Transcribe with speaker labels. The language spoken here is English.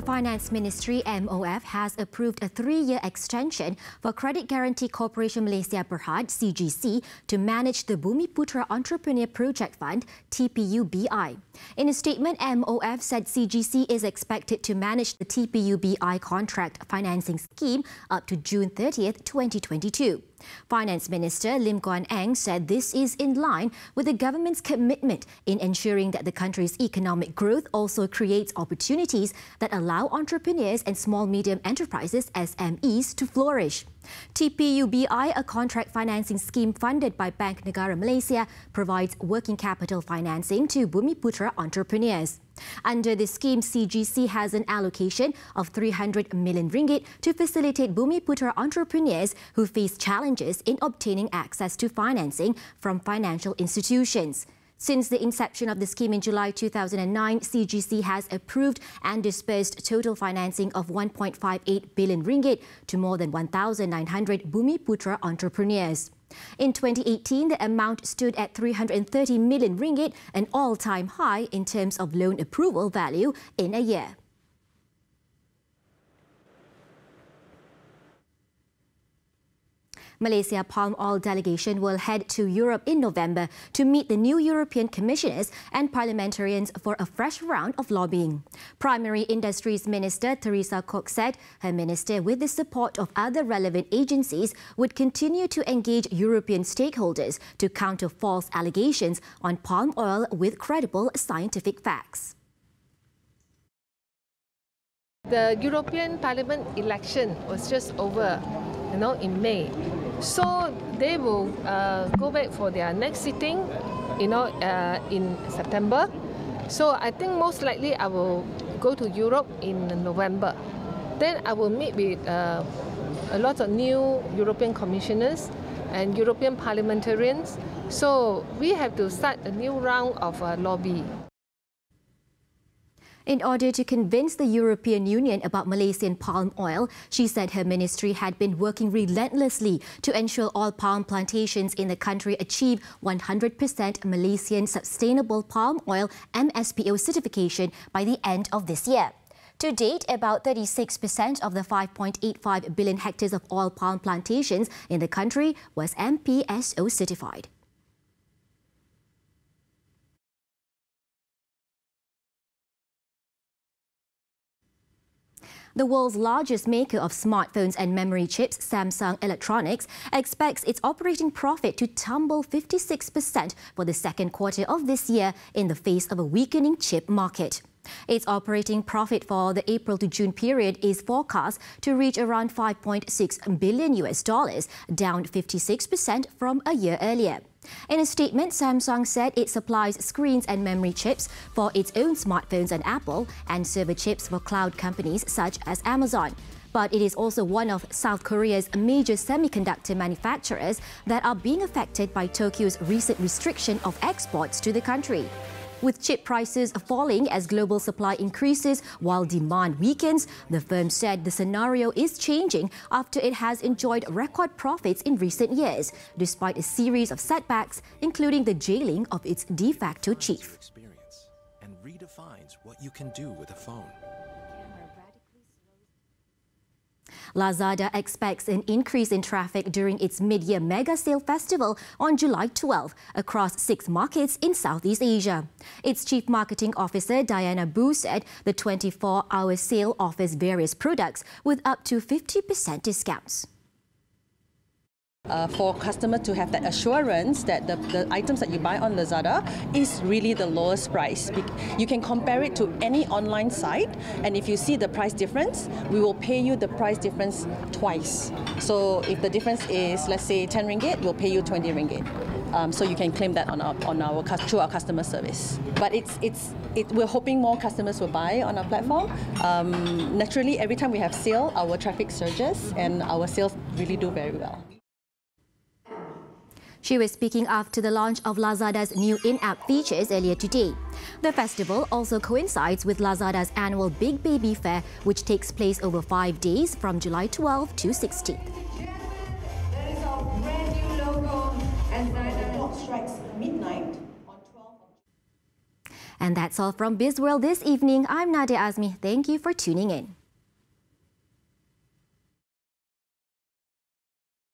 Speaker 1: Finance Ministry MOF has approved a 3-year extension for Credit Guarantee Corporation Malaysia Berhad (CGC) to manage the Bumiputra Entrepreneur Project Fund (TPUBI). In a statement, MOF said CGC is expected to manage the TPUBI contract financing scheme up to June 30th, 2022. Finance Minister Lim Guan Eng said this is in line with the government's commitment in ensuring that the country's economic growth also creates opportunities that allow entrepreneurs and small-medium enterprises (SMEs) to flourish. TPUBI, a contract financing scheme funded by Bank Negara Malaysia, provides working capital financing to Bumiputra entrepreneurs. Under the scheme, CGC has an allocation of 300 million ringgit to facilitate Bumiputra entrepreneurs who face challenges in obtaining access to financing from financial institutions. Since the inception of the scheme in July 2009, CGC has approved and disbursed total financing of 1.58 billion ringgit to more than 1,900 Bumiputra entrepreneurs. In 2018, the amount stood at 330 million ringgit, an all-time high in terms of loan approval value in a year. Malaysia palm oil delegation will head to Europe in November to meet the new European commissioners and parliamentarians for a fresh round of lobbying. Primary Industries Minister Teresa Kok said her minister, with the support of other relevant agencies, would continue to engage European stakeholders to counter false allegations on palm oil with credible scientific facts.
Speaker 2: The European Parliament election was just over, in May. So they will go back for their next sitting, in September. So I think most likely I will go to Europe in November. Then I will meet with a lot of new European commissioners and European parliamentarians. So we have to start a new round of lobby.
Speaker 1: In order to convince the European Union about Malaysian palm oil, she said her ministry had been working relentlessly to ensure all palm plantations in the country achieve 100% Malaysian Sustainable Palm Oil MSPO certification by the end of this year. To date, about 36% of the 5.85 billion hectares of oil palm plantations in the country was MPSO certified. The world's largest maker of smartphones and memory chips, Samsung Electronics, expects its operating profit to tumble 56% for the second quarter of this year in the face of a weakening chip market. Its operating profit for the April to June period is forecast to reach around $5.6 billion, down 56% from a year earlier. In a statement, Samsung said it supplies screens and memory chips for its own smartphones and Apple, and server chips for cloud companies such as Amazon. But it is also one of South Korea's major semiconductor manufacturers that are being affected by Tokyo's recent restriction of exports to the country. With chip prices falling as global supply increases while demand weakens, the firm said the scenario is changing after it has enjoyed record profits in recent years, despite a series of setbacks, including the jailing of its de facto chief.
Speaker 3: And redefines what you can do with a phone.
Speaker 1: Lazada expects an increase in traffic during its mid-year mega sale festival on July 12 across 6 markets in Southeast Asia. Its Chief Marketing Officer Diana Bu said the 24-hour sale offers various products with up to 50% discounts.
Speaker 4: For customers to have that assurance that the items that you buy on Lazada is really the lowest price. You can compare it to any online site, and if you see the price difference, we will pay you the price difference twice. So if the difference is, let's say, 10 ringgit, we'll pay you 20 ringgit. So you can claim that through our customer service. But we're hoping more customers will buy on our platform. Naturally, every time we have sale, our traffic surges and our sales really do very well.
Speaker 1: She was speaking after the launch of Lazada's new in-app features earlier today. The festival also coincides with Lazada's annual Big Baby Fair, which takes place over 5 days from July 12 to 16.
Speaker 5: That is our brand new logo, and the clock strikes midnight on 12.
Speaker 1: And that's all from Bizworld this evening. I'm Nadia Azmi. Thank you for tuning in.